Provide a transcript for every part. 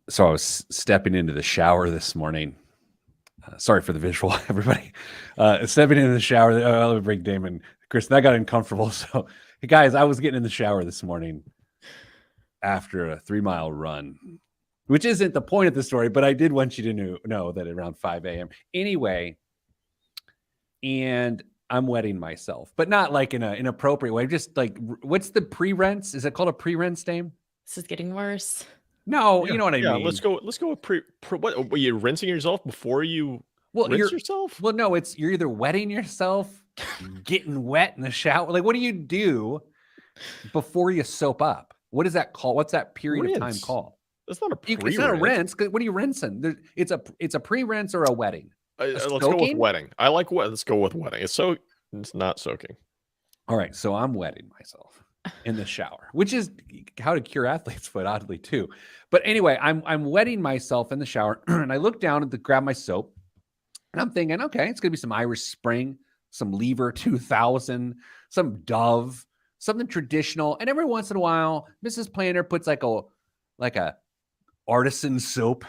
So I was stepping into the shower this morning. Sorry for the visual, everybody. Stepping into the shower. Let me bring Damon, Kristen. That got uncomfortable. So, hey guys, I was getting in the shower this morning after a 3-mile run, which isn't the point of the story, but I did want you to know that around 5 a.m. Anyway, and I'm wetting myself, but not like in an inappropriate way. Just like, what's the pre-rinse? Is it called a pre-rinse, Dame? This is getting worse. No, Yeah, you know what I mean. Let's go with what? Were you rinsing yourself before you rinse yourself? Well, no, you're either wetting yourself, getting wet in the shower. Like, what do you do before you soap up? What is that called? What's that period of time called? That's not a pre-rinse. It's not a rinse. What are you rinsing? It's a pre-rinse or a wetting. Let's go with wetting. I like wet. Let's go with wetting. It's not soaking. All right, so I'm wetting myself in the shower, which is how to cure athlete's foot, oddly too. But anyway, I'm wetting myself in the shower, and I look down to grab my soap, and I'm thinking, okay, it's gonna be some Irish Spring, some Lever 2000, some Dove, something traditional. And every once in a while, Mrs. Planner puts like a artisan soap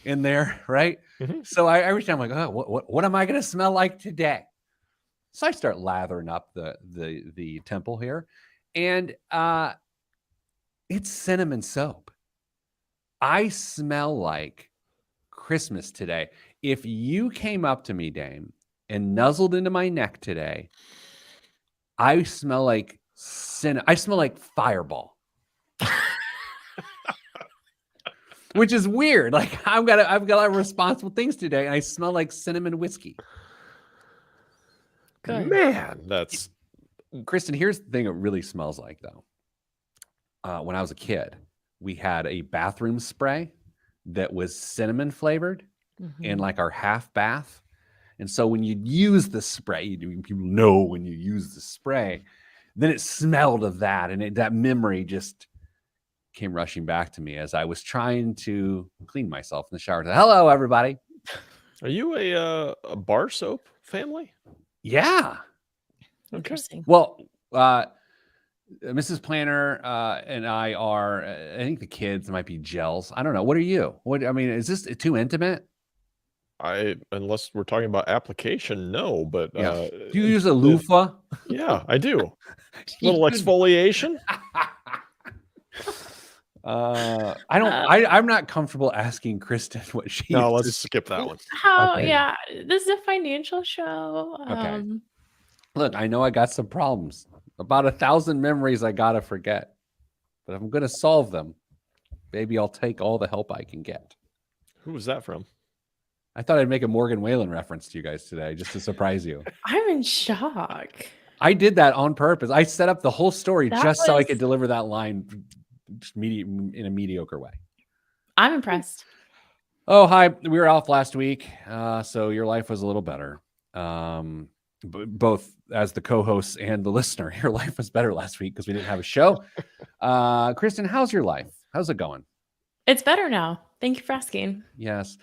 in there, right? Mm-hmm. So I every time I'm like, oh, what am I gonna smell like today? So I start lathering up the temple here, and it's cinnamon soap. I smell like Christmas today. If you came up to me, Dame, and nuzzled into my neck today, I smell like I smell like Fireball. Which is weird. Like I've got a lot of responsible things today, and I smell like cinnamon whiskey. Good. Man, that's Kristen. Here's the thing it really smells like, though. When I was a kid, we had a bathroom spray that was cinnamon flavored in like our half bath. And so when you use the spray, people know when you use the spray, then it smelled of that. And that memory just came rushing back to me as I was trying to clean myself in the shower. Hello, everybody. Are you a bar soap family? Yeah. Interesting. Well, Mrs. Planner and I are, I think the kids might be gels. I don't know. What are you? Is this too intimate? Unless we're talking about application, no, but yeah. Do you use a loofah? Yeah, I do. Little exfoliation. I'm not comfortable asking Kristen what she No, let's skip that one. Yeah, this is a financial show. Okay. Look, I know I got some problems. About 1,000 memories I gotta forget. But if I'm gonna solve them, maybe I'll take all the help I can get. Who was that from? I thought I'd make a Morgan Whalen reference to you guys today just to surprise you. I'm in shock. I did that on purpose. I set up the whole story so I could deliver that line in a mediocre way. I'm impressed. Oh, hi. We were off last week, so your life was a little better. Both as the co-host and the listener, your life was better last week because we didn't have a show. Kristen, how's your life? How's it going? It's better now. Thank you for asking. Yes.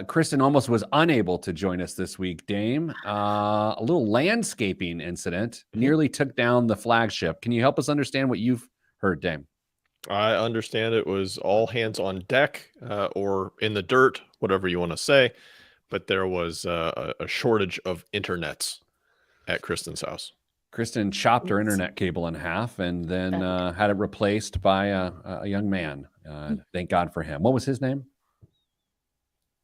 Kristen almost was unable to join us this week, Dame. A little landscaping incident nearly took down the flagship. Can you help us understand what you've heard, Dame? I understand it was all hands on deck or in the dirt, whatever you want to say. But there was a shortage of internets at Kristen's house. Kristen chopped her internet cable in half and then had it replaced by a young man. Thank God for him. What was his name?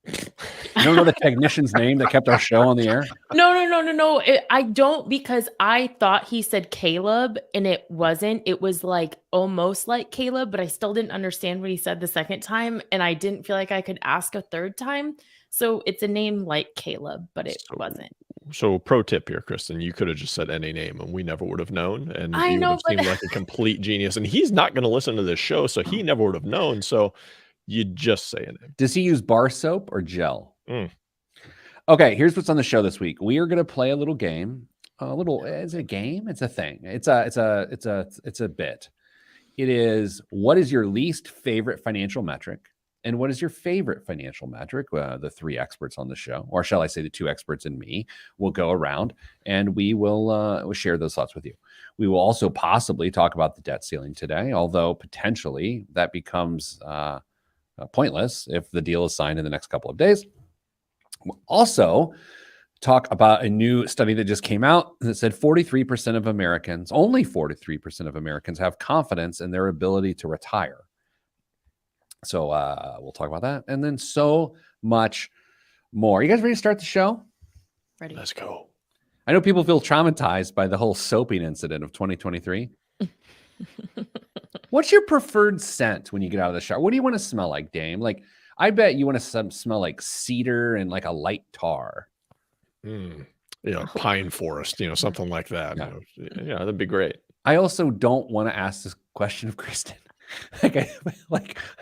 You don't know the technician's name that kept our show on the air? No. I don't, because I thought he said Caleb and it wasn't. It was like almost like Caleb, but I still didn't understand what he said the second time. And I didn't feel like I could ask a third time. So it's a name like Caleb, but it wasn't. So pro tip here, Kristen, you could have just said any name and we never would have known. And I you know, would have seemed like a complete genius. And he's not going to listen to this show, so he never would have known. So you just say a name. Does he use bar soap or gel? Okay, here's what's on the show this week. We are going to play a little game. It's a game. It's a thing. It's a bit. It is, what is your least favorite financial metric? And what is your favorite financial metric? The three experts on the show, or shall I say the two experts and me, will go around and we will share those thoughts with you. We will also possibly talk about the debt ceiling today, although potentially that becomes pointless if the deal is signed in the next couple of days. We'll also talk about a new study that just came out that said 43% of Americans, only 43% of Americans, have confidence in their ability to retire. So we'll talk about that, and then so much more. You guys ready to start the show? Ready? Let's go. I know people feel traumatized by the whole soaping incident of 2023. What's your preferred scent when you get out of the shower? What do you want to smell like, Dame? Like, I bet you want to smell like cedar and like a light tar. Pine forest, something like that. Yeah. Yeah, that'd be great. I also don't want to ask this question of Kristen. I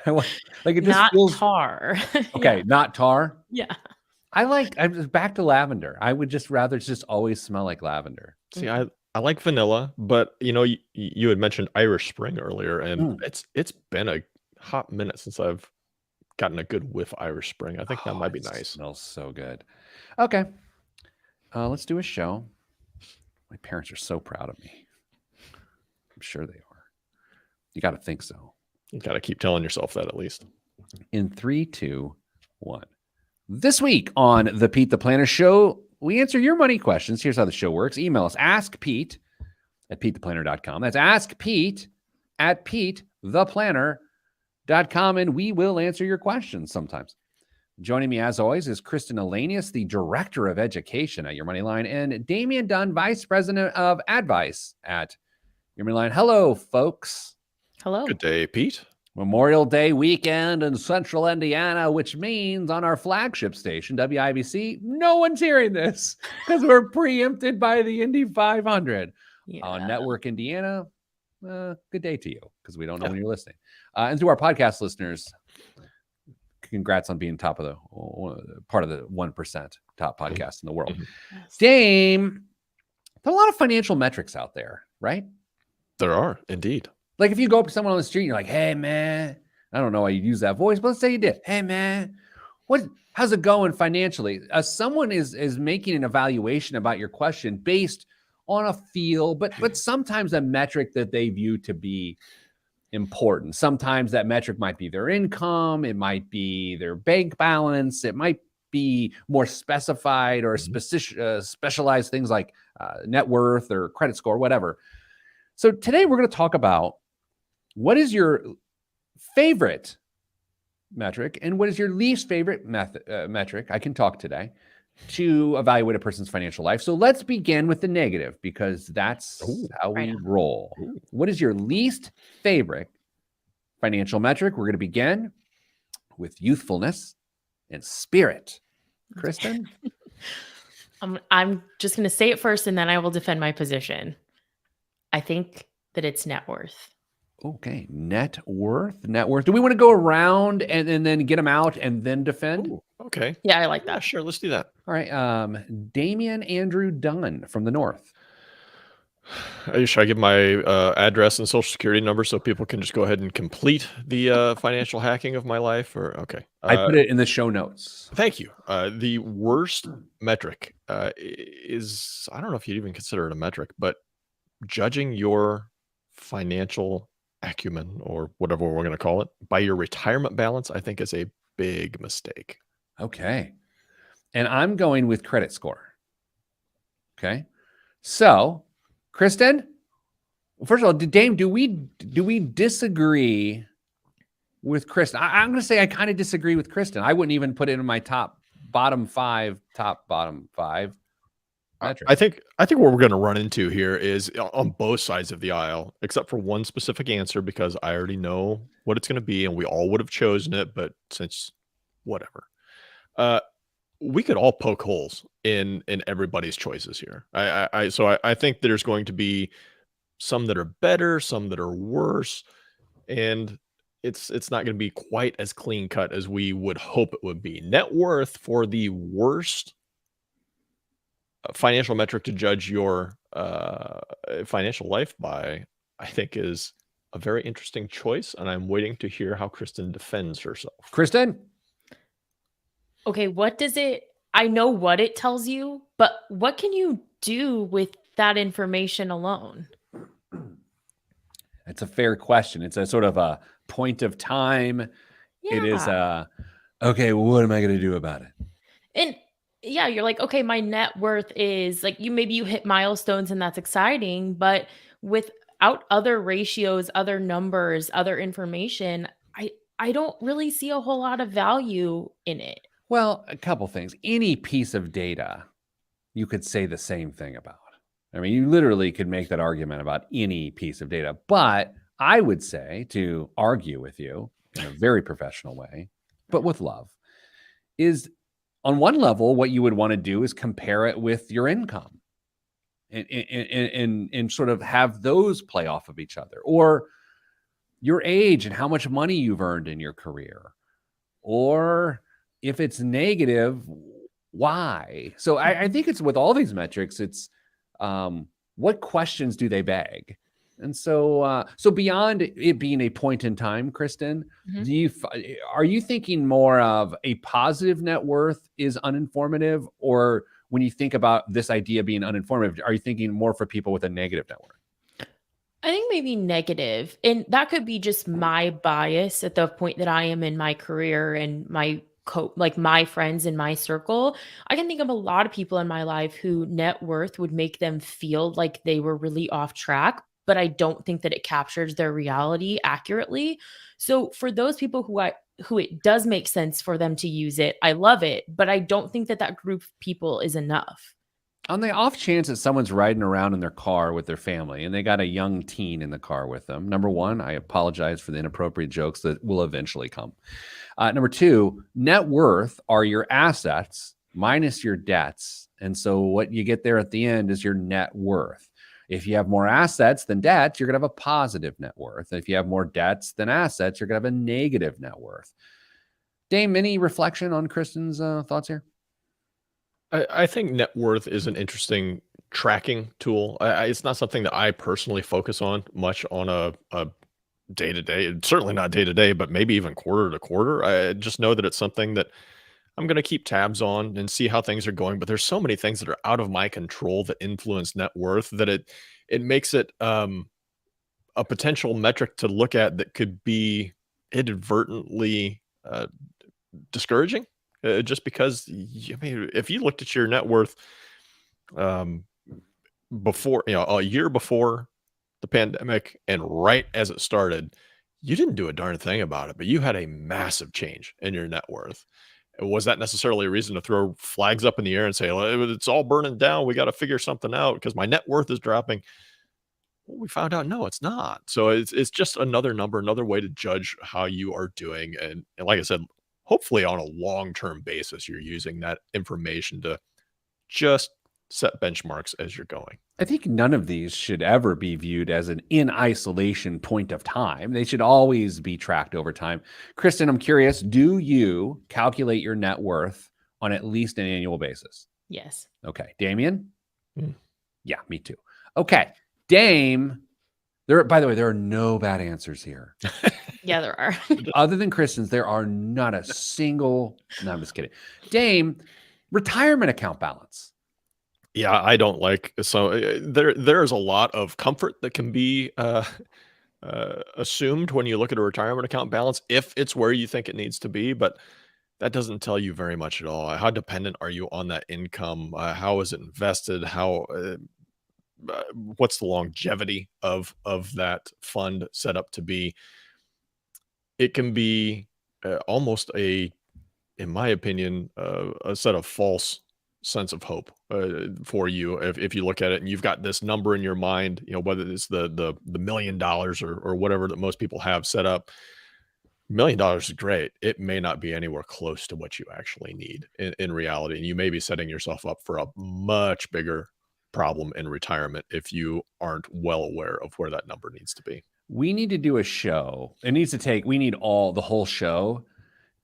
want, like, it just Not feels tar. okay. Not tar. Yeah. I'm just back to lavender. I would just rather just always smell like lavender. See, I like vanilla, but you had mentioned Irish Spring earlier, and it's been a hot minute since I've gotten a good whiff of Irish Spring. I think that might be It nice. Smells so good. Okay, let's do a show. My parents are so proud of me. I'm sure they are. You got to think so. You got to keep telling yourself that at least. In 3, 2, 1. This week on the Pete the Planner Show, we answer your money questions. Here's how the show works. Email us, askpete@petetheplanner.com. That's askpete@petetheplanner.com, and we will answer your questions sometimes. Joining me, as always, is Kristen Elanius, the Director of Education at Your Money Line, and Damian Dunn, Vice President of Advice at Your Money Line. Hello, folks. Hello. Good day, Pete. Memorial Day weekend in central Indiana, which means on our flagship station, WIBC, no one's hearing this because we're preempted by the Indy 500. Yeah. On Network Indiana, good day to you because we don't know when you're listening. And to our podcast listeners, congrats on being part of the 1% top podcast in the world. Yes. Dame, there are a lot of financial metrics out there, right? There are indeed. Like if you go up to someone on the street and you're like, hey, man, I don't know why you use that voice, but let's say you did. Hey, man, how's it going financially? Someone is making an evaluation about your question based on a feel, but sometimes a metric that they view to be important. Sometimes that metric might be their income. It might be their bank balance. It might be more specified or specialized things like net worth or credit score, whatever. So today we're going to talk about what is your favorite metric and what is your least favorite metric, I can talk today, to evaluate a person's financial life. So let's begin with the negative because that's how we roll. What is your least favorite financial metric? We're going to begin with youthfulness and spirit. Kristen? I'm just going to say it first and then I will defend my position. I think that it's net worth. Okay, net worth. Do we want to go around and then get them out and then defend? Ooh, okay. Yeah, I like Yeah, that. sure. Let's do that. All right. Damian Andrew Dunn from the North. Should I give my address and social security number so people can just go ahead and complete the financial hacking of my life? Or okay, I put it in the show notes. Thank you. The worst metric is, I don't know if you'd even consider it a metric, but judging your financial acumen or whatever we're going to call it by your retirement balance, I think is a big mistake. Okay. And I'm going with credit score. Okay. So, Kristen, first of all, Dame, do we disagree with Kristen? I'm going to say I kind of disagree with Kristen. I wouldn't even put it in my bottom five metrics. I think what we're going to run into here is on both sides of the aisle, except for one specific answer, because I already know what it's going to be, and we all would have chosen it. But since whatever, we could all poke holes in everybody's choices here. So I think there's going to be some that are better, some that are worse, and it's not going to be quite as clean cut as we would hope it would be. Net worth for the worst financial metric to judge your financial life by, I think, is a very interesting choice, and I'm waiting to hear how Kristen defends herself. Kristen? Okay, I know what it tells you, but what can you do with that information alone? It's a fair question. It's a sort of a point of time It is Yeah. okay, well, what am I gonna do about it? And yeah, you're like, okay, my net worth is like maybe you hit milestones and that's exciting, but without other ratios, other numbers, other information, I don't really see a whole lot of value in it. Well, a couple things. Any piece of data you could say the same thing about. I mean, you literally could make that argument about any piece of data. But I would say, to argue with you in a very professional way, but with love, is on one level, what you would want to do is compare it with your income and sort of have those play off of each other, or your age and how much money you've earned in your career, or if it's negative, why? So I think it's with all these metrics, it's what questions do they beg? And so so beyond it being a point in time, Kristen, Mhm. are you thinking more of a positive net worth is uninformative, or when you think about this idea being uninformative, are you thinking more for people with a negative net worth? I think maybe negative, and that could be just my bias at the point that I am in my career and like my friends in my circle. I can think of a lot of people in my life who net worth would make them feel like they were really off track, but I don't think that it captures their reality accurately. So for those people who it does make sense for them to use it, I love it, but I don't think that that group of people is enough. On the off chance that someone's riding around in their car with their family and they got a young teen in the car with them, number one, I apologize for the inappropriate jokes that will eventually come. Number two, net worth are your assets minus your debts. And so what you get there at the end is your net worth. If you have more assets than debts, you're going to have a positive net worth. If you have more debts than assets, you're going to have a negative net worth. Dame, any reflection on Kristen's thoughts here? I think net worth is an interesting tracking tool. It's not something that I personally focus on much on a day to day. Certainly not day to day, but maybe even quarter to quarter. I just know that it's something that I'm going to keep tabs on and see how things are going. But there's so many things that are out of my control that influence net worth that it makes it a potential metric to look at that could be inadvertently discouraging. Just because, I mean, if you looked at your net worth um, before, a year before the pandemic and right as it started, you didn't do a darn thing about it, but you had a massive change in your net worth. Was that necessarily a reason to throw flags up in the air and say, "Well, it's all burning down. We got to figure something out because my net worth is dropping"? Well, we found out, no, it's not. So it's just another number, another way to judge how you are doing. And like I said, hopefully on a long-term basis, you're using that information to just set benchmarks as you're going. I think none of these should ever be viewed as an in isolation point of time. They should always be tracked over time. Kristen, I'm curious, do you calculate your net worth on at least an annual basis? Yes. Okay. Damien? Hmm. Yeah, me too. Okay. Dame, by the way, there are no bad answers here. Yeah, there are. Other than Kristen's, there are not a single. No, I'm just kidding. Dame, retirement account balance. Yeah, I don't like so there is a lot of comfort that can be assumed when you look at a retirement account balance if it's where you think it needs to be, but that doesn't tell you very much at all. How dependent are you on that income? How is it invested? What's the longevity of that fund set up to be? It can be almost in my opinion, a set of false sense of hope for you if you look at it and you've got this number in your mind, whether it's the $1 million or whatever that most people have set up. $1 million is great. It may not be anywhere close to what you actually need in reality, and you may be setting yourself up for a much bigger problem in retirement if you aren't well aware of where that number needs to be. We need to do a show. We need the whole show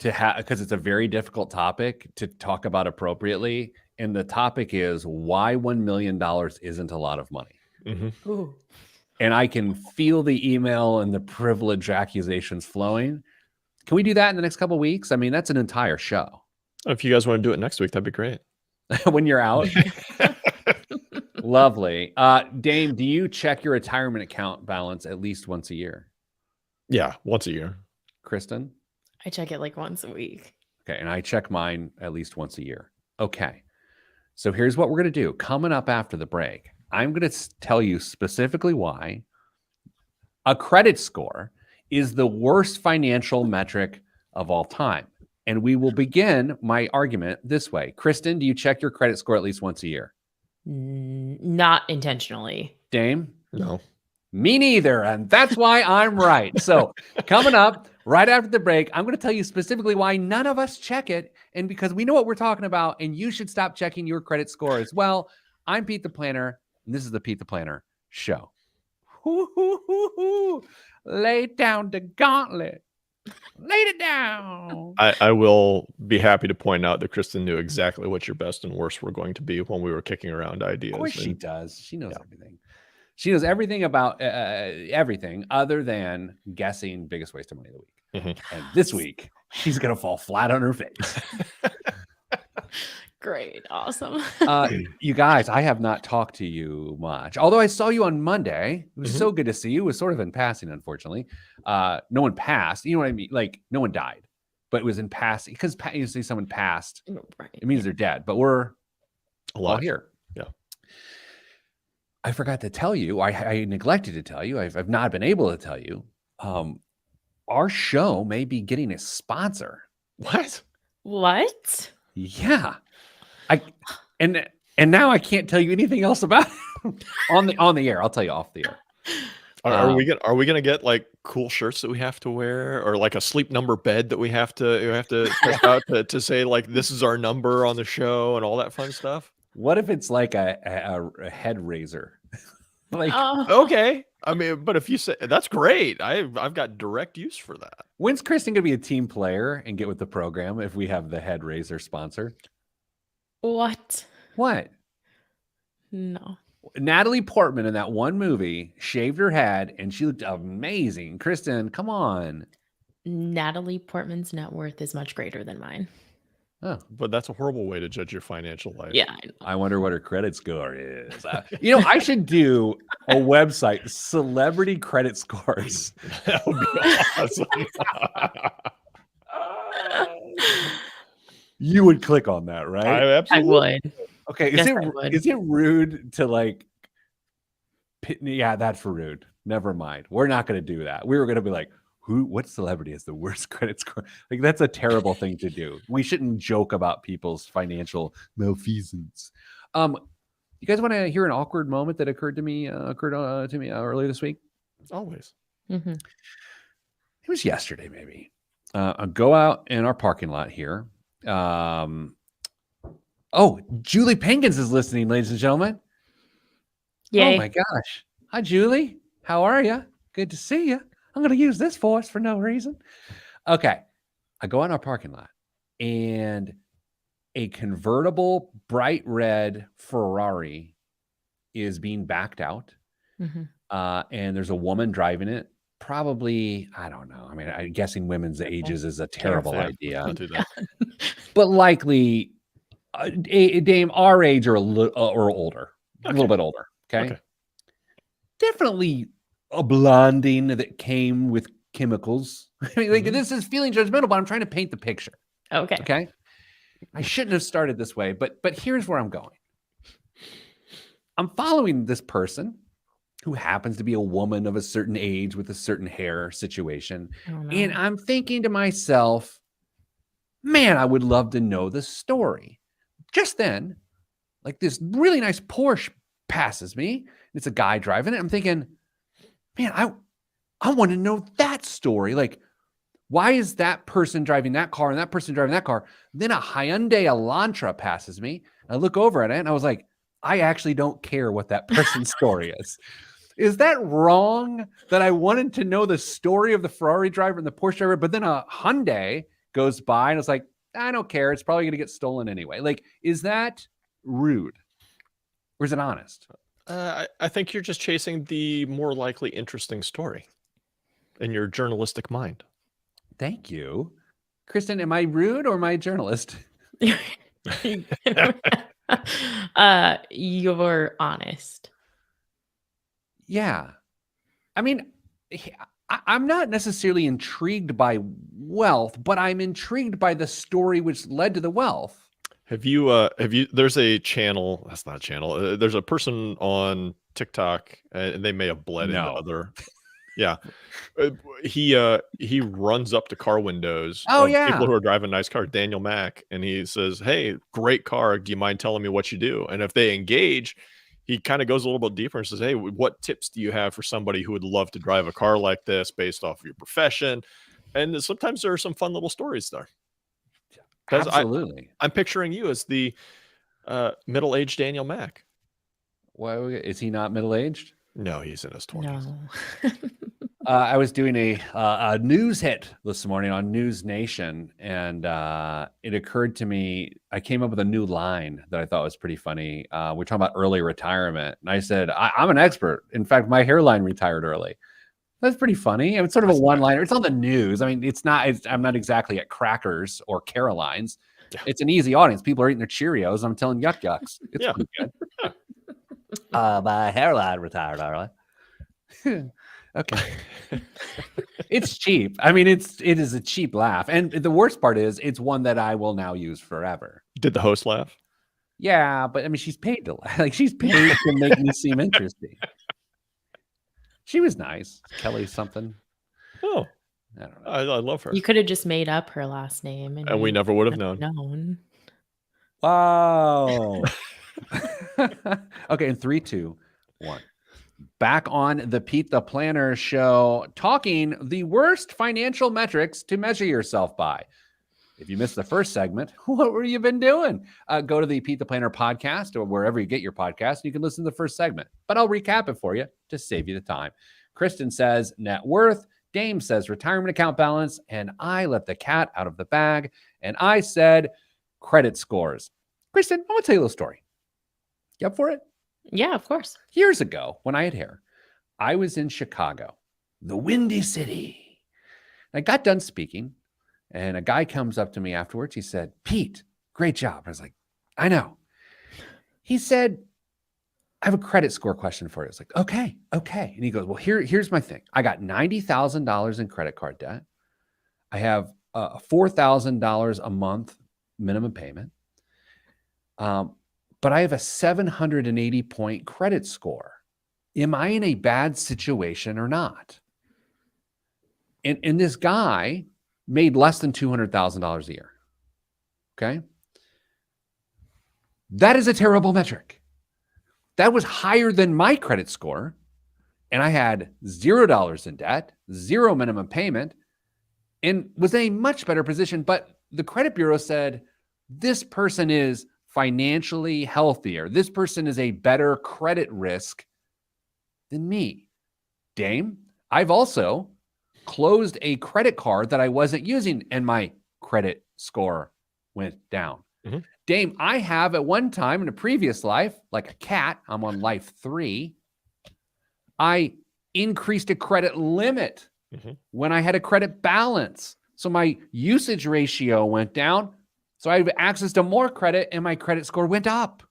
to have, because it's a very difficult topic to talk about appropriately. And the topic is why $1 million isn't a lot of money. Mm-hmm. Ooh. And I can feel the email and the privilege accusations flowing. Can we do that in the next couple of weeks? I mean, that's an entire show. If you guys want to do it next week, that'd be great. When you're out. Lovely. Dame, do you check your retirement account balance at least once a year? Yeah, once a year. Kristen? I check it like once a week. Okay. And I check mine at least once a year. Okay. So here's what we're going to do. Coming up after the break, I'm going to tell you specifically why a credit score is the worst financial metric of all time. And we will begin my argument this way. Kristen, do you check your credit score at least once a year? Not intentionally. Dame? No. Me neither. And that's why I'm right. So coming up right after the break, I'm going to tell you specifically why none of us check it. And because we know what we're talking about, and you should stop checking your credit score as well. I'm Pete the Planner, and this is the Pete the Planner Show. Lay down the gauntlet. Laid it down. I will be happy to point out that Kristen knew exactly what your best and worst were going to be when we were kicking around ideas. Of course she and- does. She knows everything. She knows everything about everything other than guessing biggest waste of money of the week. And this week, she's going to fall flat on her face. Great. Awesome. You guys, I have not talked to you much. Although I saw you on Monday. It was so good to see you. It was sort of in passing, unfortunately. No one passed. You know what I mean? Like, no one died. But it was in passing. Because you see someone passed, Right. it means they're dead. But we're all Alive. here. Yeah. I forgot to tell you. I neglected to tell you. I've not been able to tell you. Our show may be getting a sponsor. What? What? Yeah. And now I can't tell you anything else about it on the air. I'll tell you off the air. Are we gonna get like cool shirts that we have to wear, or like a sleep number bed that we have to test out to say like this is our number on the show and all that fun stuff? What if it's like a head raiser? Like, Oh, Okay, I mean, but if you say that's great, I've got direct use for that. when's Kristen gonna be a team player and get with the program if we have the head raiser sponsor? what? What? No. Natalie Portman in that one movie shaved her head and she looked amazing. Kristen, come on. Natalie Portman's net worth is much greater than mine. Oh, But that's a horrible way to judge your financial life. Yeah. I know. I wonder what her credit score is. I should do a website, celebrity credit scores. That would be awesome. You would click on that, right? I I absolutely would. Okay, Yes, I would. is it rude to like? Yeah, that's rude. Never mind. We're not going to do that. We were going to be like, what celebrity has the worst credit score? Like, that's a terrible thing to do. We shouldn't joke about people's financial malfeasance. You guys want to hear an awkward moment that occurred to me earlier this week? always. Mhm. It was yesterday, maybe. I go out in our parking lot here. Julie Penguins is listening, ladies and gentlemen. Yay. Oh my gosh. Hi, Julie. How are you? Good to see you. I'm going to use this voice for no reason. Okay. I go in our parking lot and a convertible bright red Ferrari is being backed out. Mhm. And there's a woman driving it. Probably, I don't know. I mean, I'm guessing women's ages is a terrible Yeah, idea, don't do that. but likely a dame our age or or older, a little bit older. Okay. Definitely a blonding that came with chemicals. I mean, like, this is feeling judgmental, but I'm trying to paint the picture. Okay. Okay. I shouldn't have started this way, but here's where I'm going. I'm following this person who happens to be a woman of a certain age with a certain hair situation. Oh, no. And I'm thinking to myself, man, I would love to know the story. Just then, like, this really nice Porsche passes me. It's a guy driving it. I'm thinking, man, I want to know that story. Like, why is that person driving that car and that person driving that car? Then a Hyundai Elantra passes me. I look over at it and I was like, I actually don't care what that person's story is. Is that wrong that I wanted to know the story of the Ferrari driver and the Porsche driver, but then a Hyundai goes by and it's like, I don't care. It's probably going to get stolen anyway. Like, is that rude or is it honest? I think you're just chasing the more likely interesting story in your journalistic mind. Thank you. Kristen, am I rude or am I a journalist? You're honest. Yeah. I mean, I'm not necessarily intrigued by wealth, but I'm intrigued by the story which led to the wealth. Have you there's a channel, that's not a channel. There's a person on TikTok and they may have bled into No. other. Yeah. He runs up to car windows Oh, of yeah. people who are driving nice cars, Daniel Mack, and he says, "Hey, great car. Do you mind telling me what you do?" And if they engage, he kind of goes a little bit deeper and says, "Hey, what tips do you have for somebody who would love to drive a car like this based off of your profession?" And sometimes there are some fun little stories there. 'Cause Absolutely. I'm picturing you as the middle-aged Daniel Mack. Why is he not middle-aged? No, he's in his 20s. No. I was doing a news hit this morning on News Nation, and it occurred to me, I came up with a new line that I thought was pretty funny. We're talking about early retirement, and I said, I'm an expert. In fact, my hairline retired early. That's pretty funny. It's sort of a one-liner. It's on the news. I mean, I'm not exactly at Crackers or Caroline's. Yeah. It's an easy audience. People are eating their Cheerios. I'm telling yuck yucks. It's Yeah. pretty good. My hairline retired early. Okay. It's cheap. I mean, it is a cheap laugh. And the worst part is it's one that I will now use forever. Did the host laugh? Yeah, but I mean, she's paid to laugh. Like, she's paid to make me seem interesting. She was nice. Kelly something. Oh, I don't know. I love her. You could have just made up her last name, And we you never would have wouldn't known. Wow. Okay, in 3, 2, 1. Back on the Pete the Planner show, talking the worst financial metrics to measure yourself by. If you missed the first segment, what were you been doing? Go to the Pete the Planner podcast or wherever you get your podcast. You can listen to the first segment, but I'll recap it for you to save you the time. Kristen says net worth. Dame says retirement account balance. And I let the cat out of the bag. And I said credit scores. Kristen, I want to tell you a little story. You up for it? Yeah, of course. Years ago, when I had hair, I was in Chicago, the Windy City. I got done speaking, and a guy comes up to me afterwards. He said, "Pete, great job." I was like, "I know." He said, "I have a credit score question for you." I was like, okay. And he goes, "Well, here's my thing. I got $90,000 in credit card debt. I have $4,000 a month minimum payment. But I have a 780-point credit score. Am I in a bad situation or not?" And this guy made less than $200,000 a year. Okay. That is a terrible metric. That was higher than my credit score. And I had $0 in debt, 0 minimum payment, and was in a much better position. But the credit bureau said, this person is financially healthier. This person is a better credit risk than me. Dame, I've also closed a credit card that I wasn't using and my credit score went down. Mm-hmm. Dame, I have at one time in a previous life, like a cat, I'm on life 3. I increased a credit limit when I had a credit balance. So my usage ratio went down. So I have access to more credit and my credit score went up.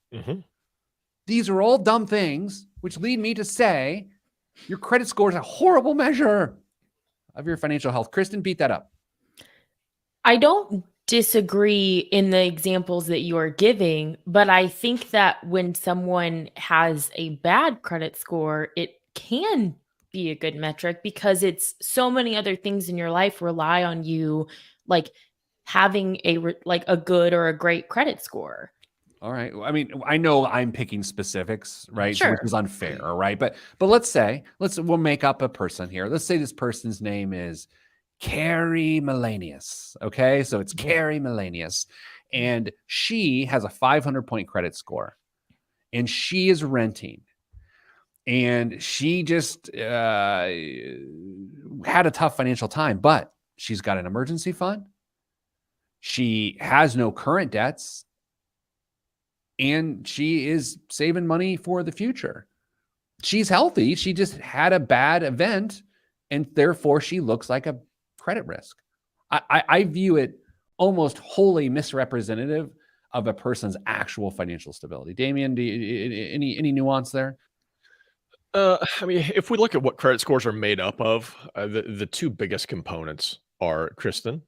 These are all dumb things, which lead me to say your credit score is a horrible measure of your financial health. Kristen, beat that up. I don't disagree in the examples that you are giving, but I think that when someone has a bad credit score, it can be a good metric because it's so many other things in your life rely on you, like having a good or a great credit score. All right. I mean, I know I'm picking specifics, right? Sure. Which is unfair, right? But we'll make up a person here. Let's say this person's name is Carrie Melanius. Okay. So it's Carrie Melanius. And she has a 500-point credit score. And she is renting. And she just had a tough financial time, but she's got an emergency fund. She has no current debts. And she is saving money for the future. She's healthy. She just had a bad event, and therefore she looks like a credit risk. I view it almost wholly misrepresentative of a person's actual financial stability. Damien, any nuance there? I mean, if we look at what credit scores are made up of, the two biggest components are Kristen.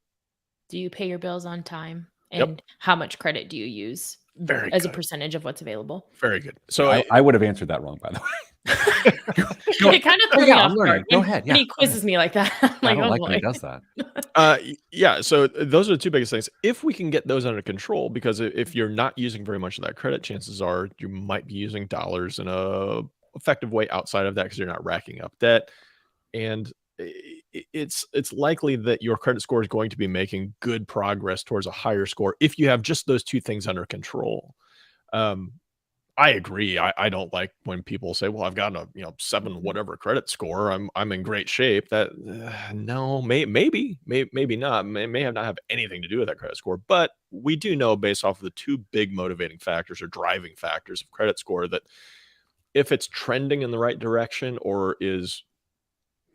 Do you pay your bills on time? Yep. And how much credit do you use Very as a good. percentage of what's available? Very good. So I would have answered that wrong, by the way. It kind of threw me yeah, off I'm learning. guard Go when, ahead. when Yeah, he quizzes me like that. I'm I like, don't oh like when he boy. does that. yeah, so those are the two biggest things. If we can get those under control, because if you're not using very much of that credit, chances are you might be using dollars in a effective way outside of that because you're not racking up debt. And it's likely that your credit score is going to be making good progress towards a higher score if you have just those two things under control. I agree. I don't like when people say, "Well, I've got a 7 whatever credit score. I'm in great shape." That no, maybe not. May have not have anything to do with that credit score. But we do know, based off of the two big motivating factors or driving factors of credit score, that if it's trending in the right direction or is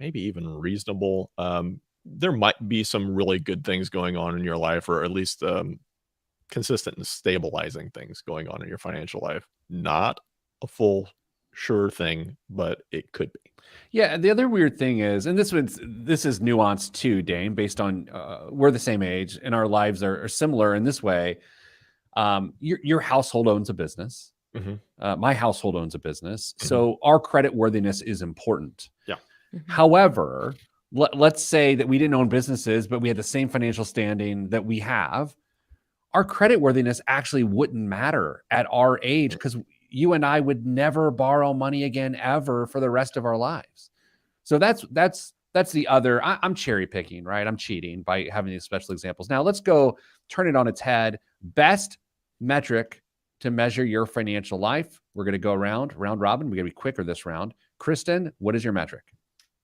maybe even reasonable, there might be some really good things going on in your life, or at least consistent and stabilizing things going on in your financial life. Not a full sure thing, but it could be. Yeah, the other weird thing is, and this is nuanced too, Dane, based on we're the same age and our lives are similar in this way. Your household owns a business. Mm-hmm. My household owns a business. Mhm. So our credit worthiness is important. Yeah. Mhm. However, let's say that we didn't own businesses, but we had the same financial standing that we have. Our credit worthiness actually wouldn't matter at our age because you and I would never borrow money again ever for the rest of our lives. So that's the other. I'm cherry picking, right? I'm cheating by having these special examples. Now let's go turn it on its head. Best metric to measure your financial life. We're going to go round robin. We're going to be quicker this round. Kristen, what is your metric?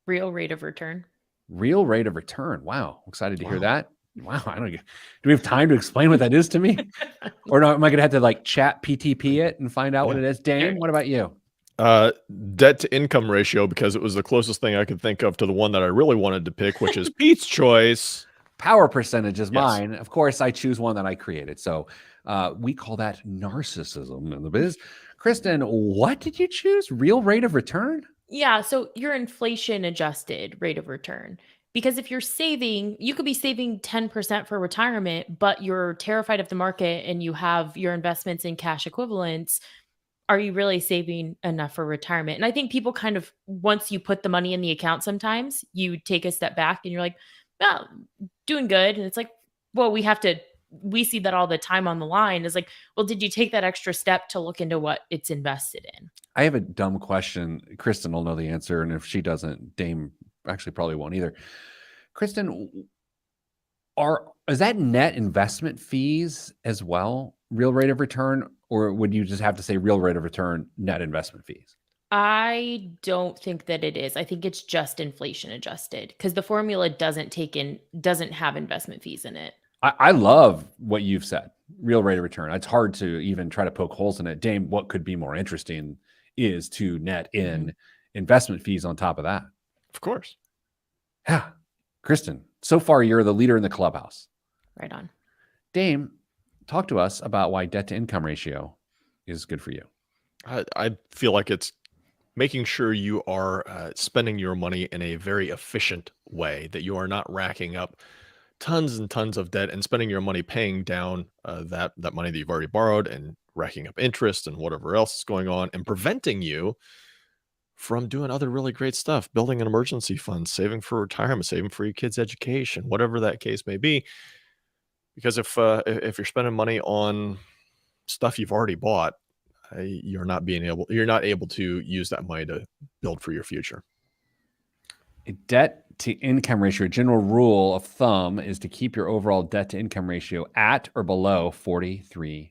Real rate of return. Real rate of return. Wow. Excited to hear Wow. that. Wow. I don't get, do we have time to explain what that is to me? Or no, am I going to have to like chat PTP it and find out what it is? Dane, what about you? Debt to income ratio, because it was the closest thing I could think of to the one that I really wanted to pick, which is Pete's choice. Power percentage is Yes. mine. Of course, I choose one that I created. So we call that narcissism in the biz. Kristen, what did you choose? Real rate of return? Yeah. So your inflation adjusted rate of return. Because if you're saving, you could be saving 10% for retirement, but you're terrified of the market and you have your investments in cash equivalents. Are you really saving enough for retirement? And I think people kind of, once you put the money in the account, sometimes you take a step back and you're like, well, doing good. And it's like, well, we see that all the time on the line is like, well, did you take that extra step to look into what it's invested in? I have a dumb question. Kristen will know the answer. And if she doesn't, Dame actually probably won't either. Kristen, is that net investment fees as well, real rate of return? Or would you just have to say real rate of return, net investment fees? I don't think that it is. I think it's just inflation adjusted because the formula doesn't have investment fees in it. I love what you've said, real rate of return. It's hard to even try to poke holes in it. Dame, what could be more interesting is to net in investment fees on top of that. Of course. Yeah. Kristen, so far you're the leader in the clubhouse. Right on. Dame, talk to us about why debt to income ratio is good for you. I feel like it's making sure you are spending your money in a very efficient way, that you are not racking up tons and tons of debt and spending your money paying down that money that you've already borrowed and racking up interest and whatever else is going on, and preventing you from doing other really great stuff, building an emergency fund, saving for retirement, saving for your kids' education, whatever that case may be. Because if you're spending money on stuff you've already bought, you're not able to use that money to build for your future. A debt to income ratio, general rule of thumb is to keep your overall debt to income ratio at or below 43%.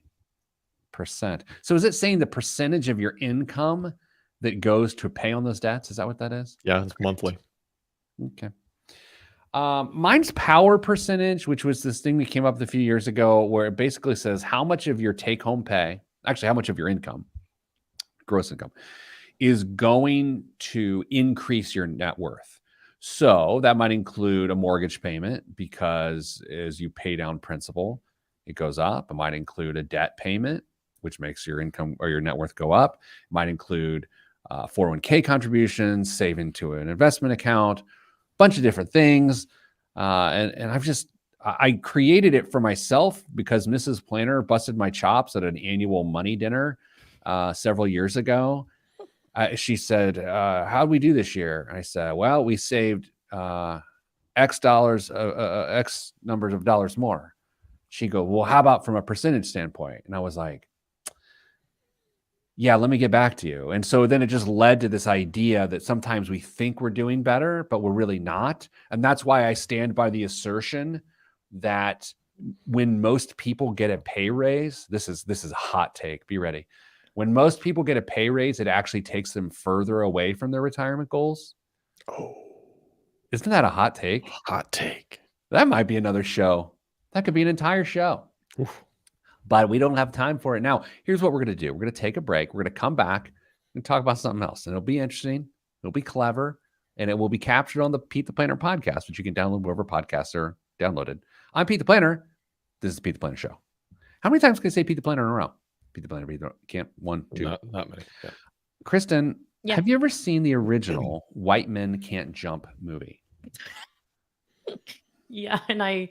So is it saying the percentage of your income that goes to pay on those debts? Is that what that is? Yeah, it's monthly. Okay. Mine's power percentage, which was this thing that came up a few years ago where it basically says how much of your take home pay, actually how much of your income, gross income, is going to increase your net worth. So that might include a mortgage payment because as you pay down principal, it goes up. It might include a debt payment, which makes your income or your net worth go up. It might include 401k contributions, saving to an investment account, bunch of different things. And I created it for myself because Mrs. Planner busted my chops at an annual money dinner several years ago. She said, how'd we do this year? I said, well, we saved X dollars, X numbers of dollars more. She go, well, how about from a percentage standpoint? And I was like, yeah, let me get back to you. And so then it just led to this idea that sometimes we think we're doing better, but we're really not. And that's why I stand by the assertion that when most people get a pay raise, this is a hot take. Be ready. When most people get a pay raise, it actually takes them further away from their retirement goals. Oh, Isn't that a hot take? hot take. That might be another show. That could be an entire show. Oof. But we don't have time for it now. Here's what we're going to do. We're going to take a break. We're going to come back and talk about something else. And it'll be interesting. It'll be clever. And it will be captured on the Pete the Planner podcast, which you can download wherever podcasts are downloaded. I'm Pete the Planner. This is the Pete the Planner Show. How many times can I say Pete the Planner in a row? Pete the Planner. Can't. 1, 2. Not many. Yeah. Kristen, Yeah. have you ever seen the original White Men Can't Jump movie? Yeah, and I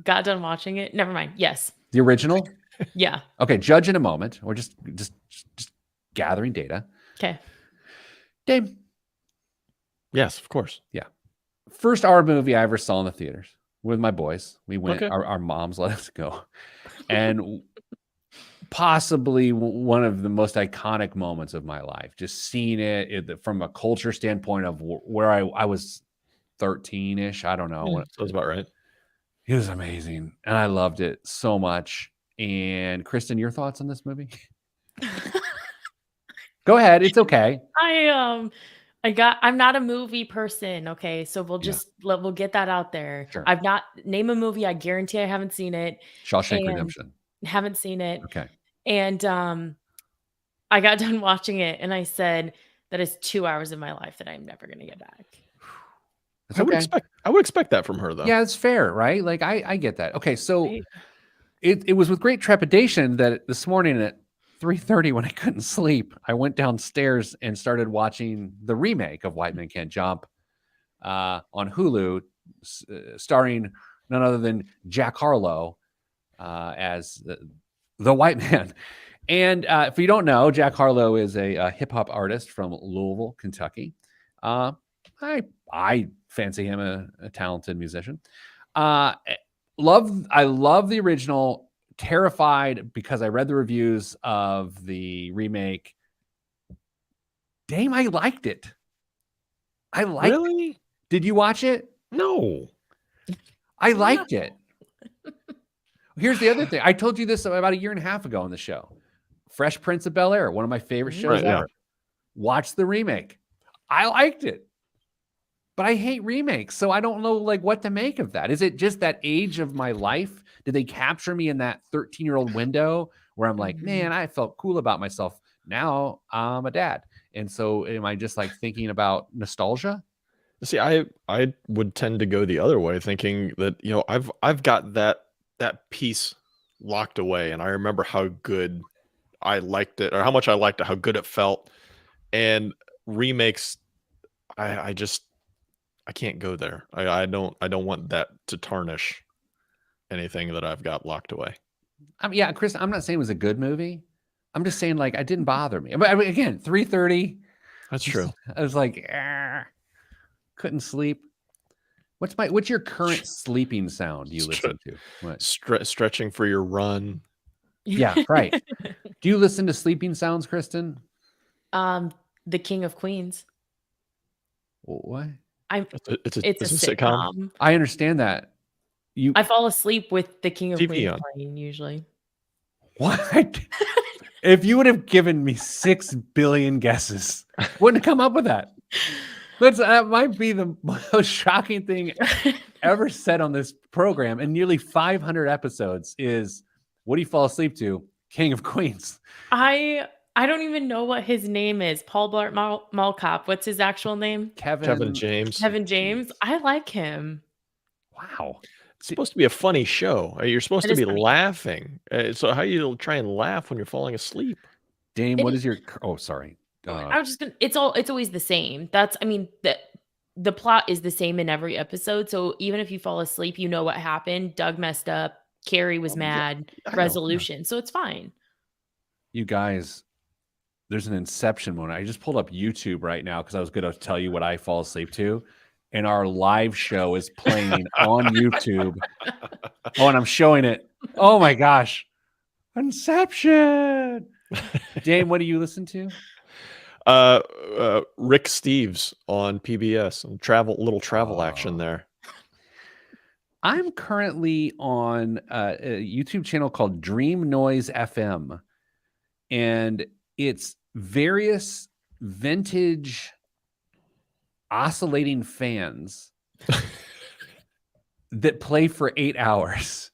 got done watching it. Never mind. Yes. The original? Yeah. Okay, judge in a moment. We're just gathering data. Okay. Dave, Yes, of course. first R movie I ever saw in the theaters with my boys. We went, Okay. our moms let us go. And possibly one of the most iconic moments of my life, just seeing it from a culture standpoint of where I was 13-ish. I don't know. Sounds about right. It was amazing. And I loved it so much. And Kristen, your thoughts on this movie? Go ahead. It's okay. I'm not a movie person. Okay. So we'll get that out there. Sure. Name a movie. I guarantee I haven't seen it. Shawshank And- Redemption. Haven't seen it. Okay. And I got done watching it and I said, that is 2 hours of my life that I'm never going to get back. It's I would okay. expect that from her though. Yeah, it's fair, right? Like I get that. Okay, so Right. it was with great trepidation that this morning at 3:30 when I couldn't sleep, I went downstairs and started watching the remake of White Men Can't Jump on Hulu, starring none other than Jack Harlow as the white man. And if you don't know, Jack Harlow is a hip hop artist from Louisville, Kentucky. I fancy him a talented musician. I love the original. Terrified because I read the reviews of the remake. Damn, I liked it. I liked it. Really? Did you watch it? No. I liked it. Here's the other thing. I told you this about a year and a half ago on the show. Fresh Prince of Bel-Air, one of my favorite shows Right, yeah. ever. Watch the remake. I liked it. But I hate remakes, so I don't know what to make of that. Is it just that age of my life? Did they capture me in that 13-year-old window where I'm like, man, I felt cool about myself. Now I'm a dad. And so am I just thinking about nostalgia? See, I would tend to go the other way, thinking that I've got that piece locked away, and I remember how good I liked it, or how much I liked it, how good it felt. And remakes, I can't go there. I don't want that to tarnish anything that I've got locked away. Yeah, Chris, I'm not saying it was a good movie. I'm just saying it didn't bother me. But again, 3:30. That's true. I was like, couldn't sleep. What's your current sleeping sound you listen to? What? Stretching for your run. Yeah, right. Do you listen to sleeping sounds, Kristen? The King of Queens. What? It's a sitcom. I understand that. I fall asleep with the King of TV Queens on. playing usually. What? If you would have given me 6 billion guesses, wouldn't have come up with that. That might be the most shocking thing ever said on this program in nearly 500 episodes is, what do you fall asleep to? King of Queens. I don't even know what his name is. Paul Blart Mall Cop. What's his actual name? Kevin James. Kevin James. I like him. Wow. It's supposed to be a funny show. You're supposed It to is be funny. laughing. So how you try and laugh when you're falling asleep? Dame, It what is- is your... Oh, sorry. I was just gonna. It's always the same. the plot is the same in every episode. So even if you fall asleep, you know what happened. Doug messed up. Carrie was Oh, yeah, mad. I know, yeah. Resolution. So it's fine. You guys, there's an Inception moment. I just pulled up YouTube right now because I was going to tell you what I fall asleep to. And our live show is playing on YouTube. Oh, and I'm showing it. Oh my gosh. Inception. Dame, what do you listen to? Rick Steves on PBS. And little travel action there. I'm currently on a YouTube channel called Dream Noise FM. And it's various vintage oscillating fans that play for 8 hours,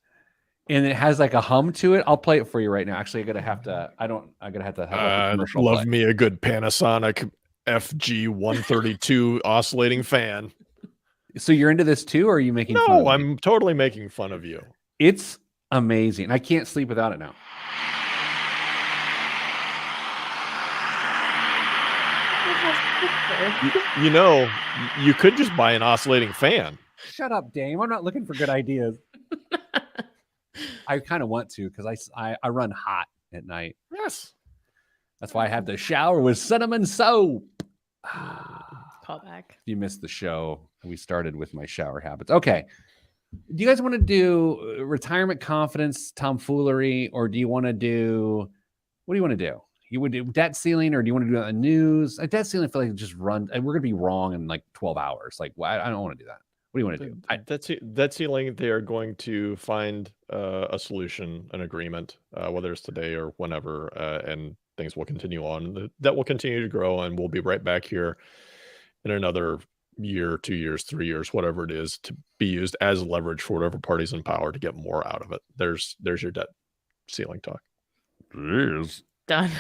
and it has like a hum to it. I'll play it for you right now. Actually, I'm gonna have to have a commercial Love play. me a good Panasonic FG 132 oscillating fan. So you're into this too, or are you making fun of No, me? I'm totally making fun of you. It's amazing. I can't sleep without it now. You know, you could just buy an oscillating fan. Shut up, Dame. I'm not looking for good ideas. I kind of want to because I run hot at night. Yes. That's why I have to shower with cinnamon soap. Call back. You missed the show. We started with my shower habits. Okay. Do you guys want to do retirement confidence, tomfoolery, or do you want to do, what do you want to do? You would do debt ceiling, or do you want to do a news? A debt ceiling, I feel like just run, and we're going to be wrong in like 12 hours. Like, I don't want to do that. What do you want to do? That ceiling, they are going to find a solution, an agreement, whether it's today or whenever, and things will continue on. That will continue to grow, and we'll be right back here in another year, 2 years, 3 years, whatever it is, to be used as leverage for whatever party's in power to get more out of it. There's your debt ceiling talk. Jeez. Done.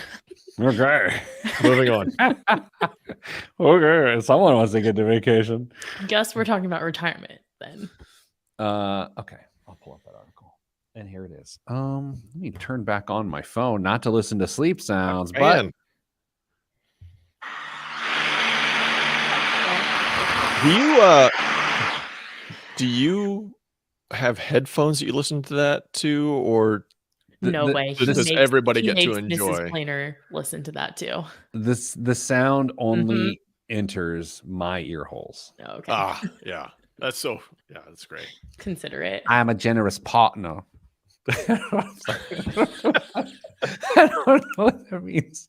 Okay. Moving on. Okay. Someone wants to get to vacation. Guess we're talking about retirement then. Okay. I'll pull up that article. And here it is. Let me turn back on my phone, not to listen to sleep sounds, but Man. Do you have headphones that you listen to that to, or No way. does everybody he get to makes enjoy? Mrs. Planer listen to that too. the sound only enters my ear holes. Oh, okay. Yeah. That's great. Consider it. I am a generous partner. I don't know what that means.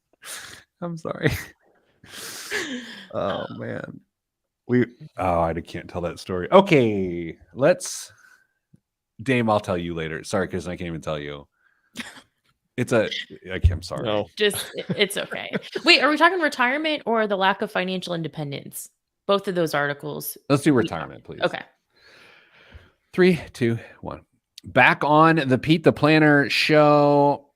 I'm sorry. Oh man. I can't tell that story. Okay, Dame, I'll tell you later. Sorry, because I can't even tell you. I'm sorry. No. It's okay. Wait, are we talking retirement or the lack of financial independence? Both of those articles. Let's do retirement, please. Okay. 3, 2, 1. Back on the Pete the Planner show.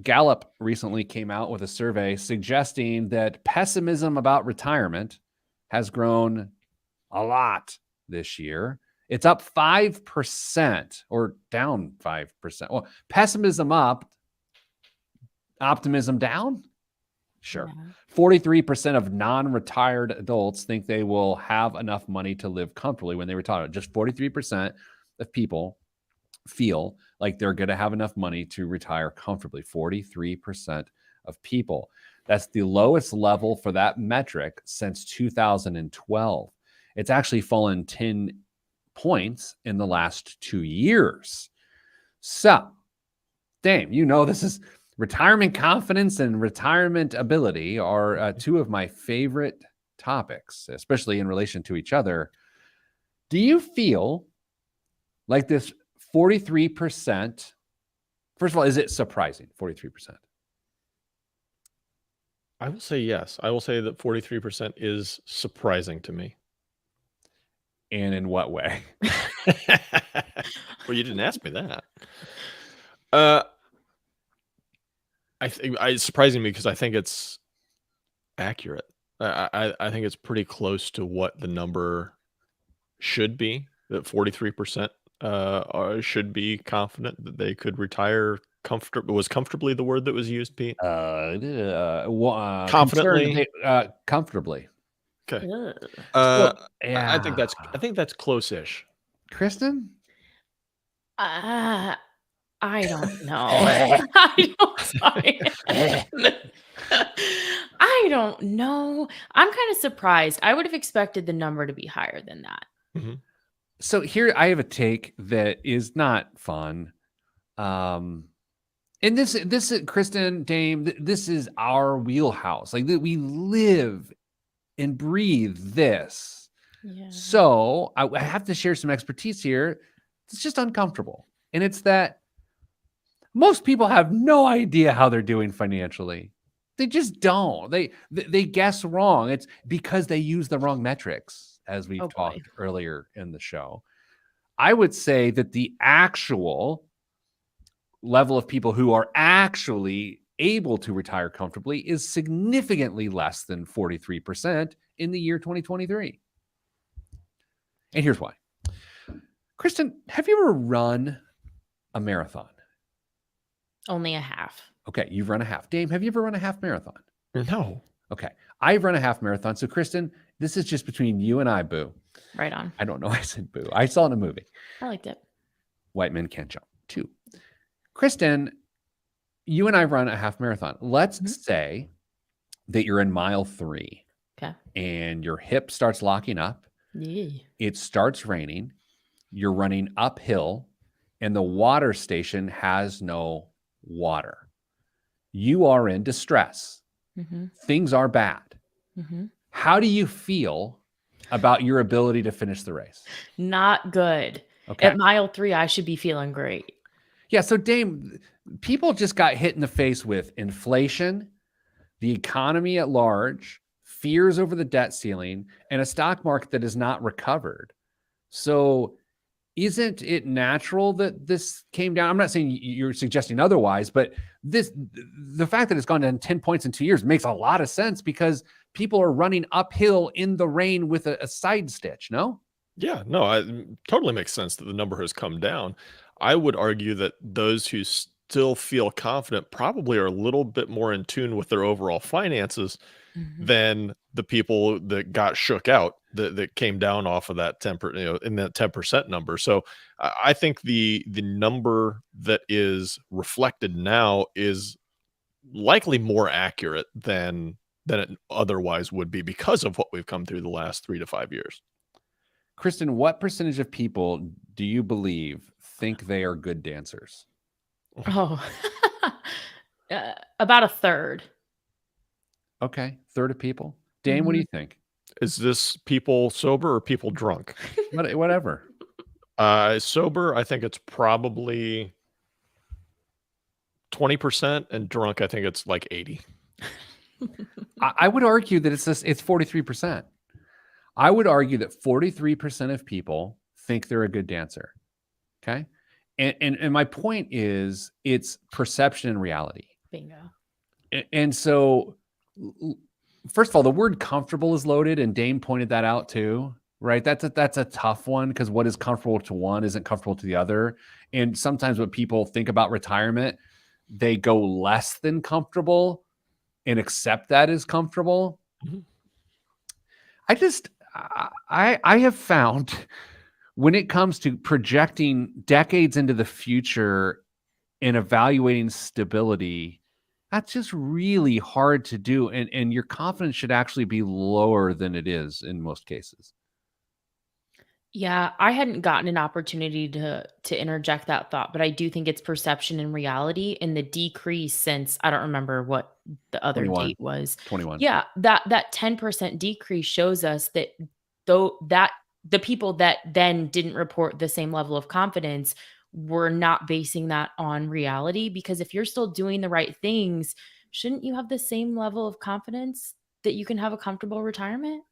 Gallup recently came out with a survey suggesting that pessimism about retirement has grown a lot this year. It's up 5% or down 5%. Well, pessimism up, optimism down? Sure. Yeah. 43% of non-retired adults think they will have enough money to live comfortably when they retire. Just 43% of people feel like they're going to have enough money to retire comfortably. 43% of people. That's the lowest level for that metric since 2012. It's actually fallen 10 points in the last 2 years. So, Dame, this is retirement confidence and retirement ability are two of my favorite topics, especially in relation to each other. Do you feel like this 43%, first of all, is it surprising, 43%? I will say yes. I will say that 43% is surprising to me. And in what way? Well, you didn't ask me that. It's surprising me because I think it's accurate. I think it's pretty close to what the number should be. That 43% should be confident that they could retire comfortably. Was comfortably the word that was used, Pete? Confidently. Comfortably. Okay. Ugh. I think that's close-ish. Kristen? Uh, I don't know. I don't, sorry. I don't know. I'm kind of surprised. I would have expected the number to be higher than that. Mhm. So here I have a take that is not fun. And this Kristen, Dame, this is our wheelhouse. Like we live and breathe this. Yeah. So I have to share some expertise here. It's just uncomfortable. And it's that most people have no idea how they're doing financially. They just don't. They guess wrong. It's because they use the wrong metrics, as we've Oh, boy. talked earlier in the show. I would say that the actual level of people who are actually able to retire comfortably is significantly less than 43% in the year 2023. And here's why. Kristen, have you ever run a marathon? Only a half. Okay, you've run a half. Dame, have you ever run a half marathon? No. Okay, I've run a half marathon. So, Kristen, this is just between you and I, boo. Right on. I don't know. I said boo. I saw it in a movie. I liked it. White men can't jump. 2. Kristen, you and I run a half marathon. Let's say that you're in mile 3. Okay. And your hip starts locking up. Yeah. It starts raining. You're running uphill, and the water station has no water. You are in distress. Mm-hmm. Things are bad. Mm-hmm. How do you feel about your ability to finish the race? Not good. Okay. At mile 3, I should be feeling great. Yeah. So, Dame, people just got hit in the face with inflation, the economy at large, fears over the debt ceiling, and a stock market that is not recovered. So, isn't it natural that this came down? I'm not saying you're suggesting otherwise, but the fact that it's gone down 10 points in 2 years makes a lot of sense because people are running uphill in the rain with a side stitch, no? Yeah, no, it totally makes sense that the number has come down. I would argue that those who still feel confident probably are a little bit more in tune with their overall finances Mhm. than the people that got shook out that came down off of that 10%, in that 10% number. So I think the number that is reflected now is likely more accurate than it otherwise would be because of what we've come through the last 3 to 5 years. Kristen, what percentage of people do you believe think they are good dancers? Oh, about a third. Okay, third of people. Dane, what do you think? Is this people sober or people drunk? Whatever. Sober, I think it's probably 20%, and drunk, I think it's like 80. I would argue that it's 43%. I would argue that 43% of people think they're a good dancer. Okay. And my point is it's perception and reality. Bingo. And so, first of all, the word comfortable is loaded, and Dame pointed that out too, right? That's a tough one because what is comfortable to one isn't comfortable to the other. And sometimes when people think about retirement, they go less than comfortable and accept that as comfortable. Mhm. I have found when it comes to projecting decades into the future and evaluating stability, that's just really hard to do. And your confidence should actually be lower than it is in most cases. Yeah, I hadn't gotten an opportunity to interject that thought, but I do think it's perception and reality, and the decrease since I don't remember what the other 21. date was. 21. Yeah, that 10% decrease shows us that that the people that then didn't report the same level of confidence were not basing that on reality, because if you're still doing the right things, shouldn't you have the same level of confidence that you can have a comfortable retirement?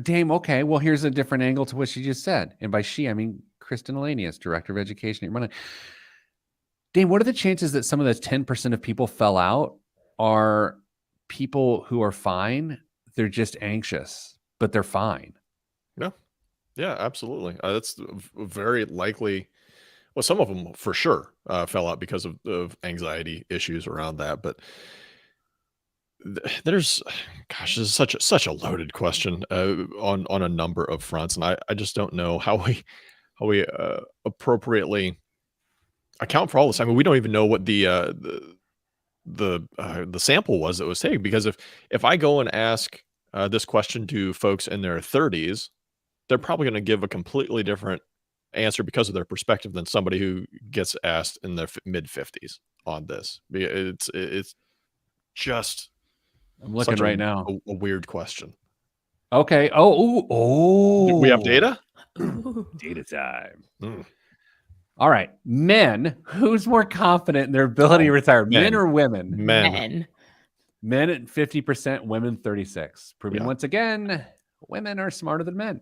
Dame, okay. Well, here's a different angle to what she just said. And by she, I mean Kristen Elanius, Director of Education at Money. Dame, what are the chances that some of the 10% of people fell out are people who are fine? They're just anxious, but they're fine. Yeah, absolutely. That's very likely. Well, some of them for sure fell out because of anxiety issues around that. But there's, gosh, this is such a loaded question on a number of fronts, and I just don't know how we appropriately account for all this. I mean, we don't even know what the sample was that was taken, because if I go and ask this question to folks in their 30s, they're probably going to give a completely different answer because of their perspective than somebody who gets asked in their mid 50s on this. It's just I'm looking such right now. a weird question. Okay. Oh, Do we have data? Ooh. Data time. Mm. All right. Men, who's more confident in their ability to retire? Men men. or women? Men. Men at 50%, women 36%. Proving Yeah. once again, women are smarter than men.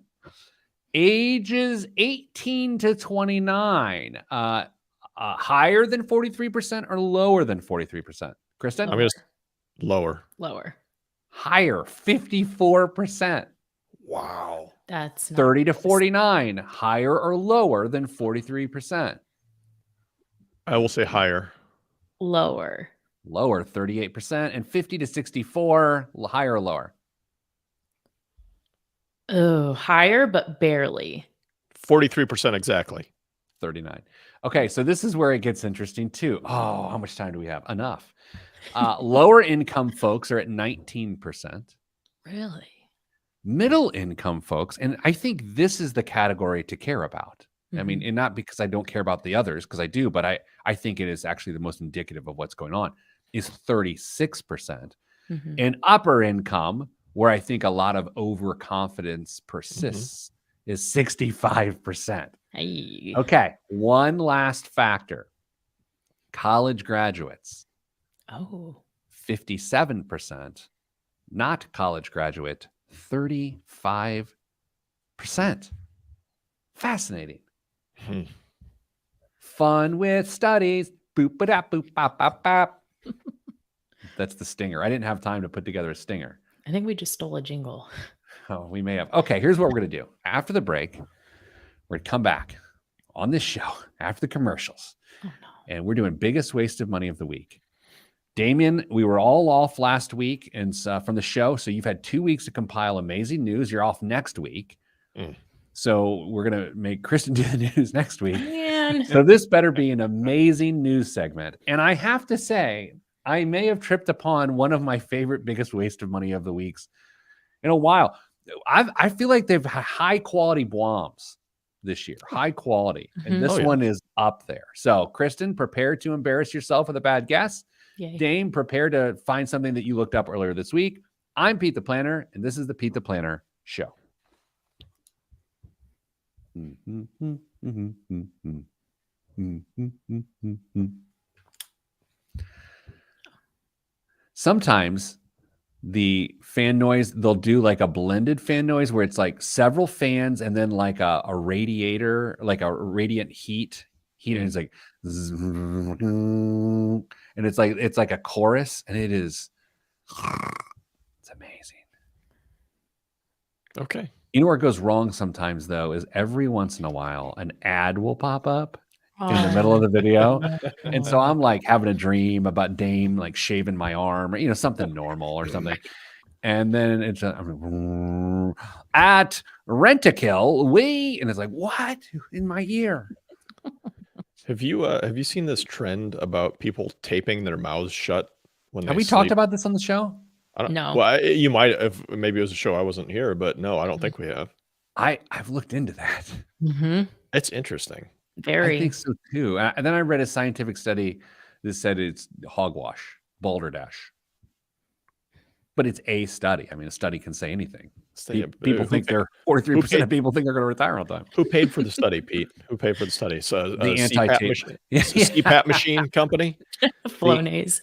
Ages 18 to 29. Higher than 43% or lower than 43%? Kristen? I'm going to lower. Lower. Higher, 54%. Wow. That's not 30 to close. 49. Higher or lower than 43%? I will say higher. Lower. Lower, 38%. And 50 to 64. Higher or lower? Oh, higher, but barely. 43% exactly. 39. Okay, so this is where it gets interesting too. Oh, how much time do we have? Enough. Lower income folks are at 19%. Really? Middle income folks, and I think this is the category to care about. I mean, Mhm. and not because I don't care about the others, because I do, but I think it is actually the most indicative of what's going on, is 36%. Mhm. And upper income, where I think a lot of overconfidence persists, is 65%. Hey. Okay, one last factor. College graduates, Oh. 57%. Not college graduate, 35%. Fascinating. Hmm. Fun with studies. Boop ba da boop bop bop bop. That's the stinger. I didn't have time to put together a stinger. I think we just stole a jingle. Oh, we may have. Okay, here's what we're going to do. After the break, we're going to come back on this show after the commercials. Oh no. And we're doing biggest waste of money of the week. Damien, we were all off last week and from the show. So you've had 2 weeks to compile amazing news. You're off next week. Mm. So we're going to make Kristen do the news next week. Man. So this better be an amazing news segment. And I have to say, I may have tripped upon one of my favorite biggest waste of money of the weeks in a while. I feel like they've had high quality bombs this year, high quality. Mhm. And this Oh, yeah. one is up there. So Kristen, prepare to embarrass yourself with a bad guess. Yay. Dame, prepare to find something that you looked up earlier this week. I'm Pete the Planner, and this is the Pete the Planner Show. Sometimes the fan noise, they'll do like a blended fan noise where it's like several fans and then like a radiator, like a radiant heat, and it's like, and it's like a chorus, and it's amazing. Okay. You know where it goes wrong sometimes though is every once in a while an ad will pop up in the middle of the video. And so I'm like having a dream about Dame like shaving my arm or something normal or something. And then it's at Rent-A-Kill, and it's like, what in my ear? Have you seen this trend about people taping their mouths shut when they Have we talked sleep? about this on the show? I don't, No. Well, you might have. Maybe it was a show I wasn't here, but no, I don't think we have. I've looked into that. Mhm. It's interesting. Very. I think so too. And then I read a scientific study that said it's hogwash, balderdash. But it's a study. I mean, a study can say anything. People think they're 43% of people think they're going to retire all the time. Who paid for the study, Pete? Who paid for the study? So The CPAP anti-tape. machine, Yeah. CPAP machine company. Flonase.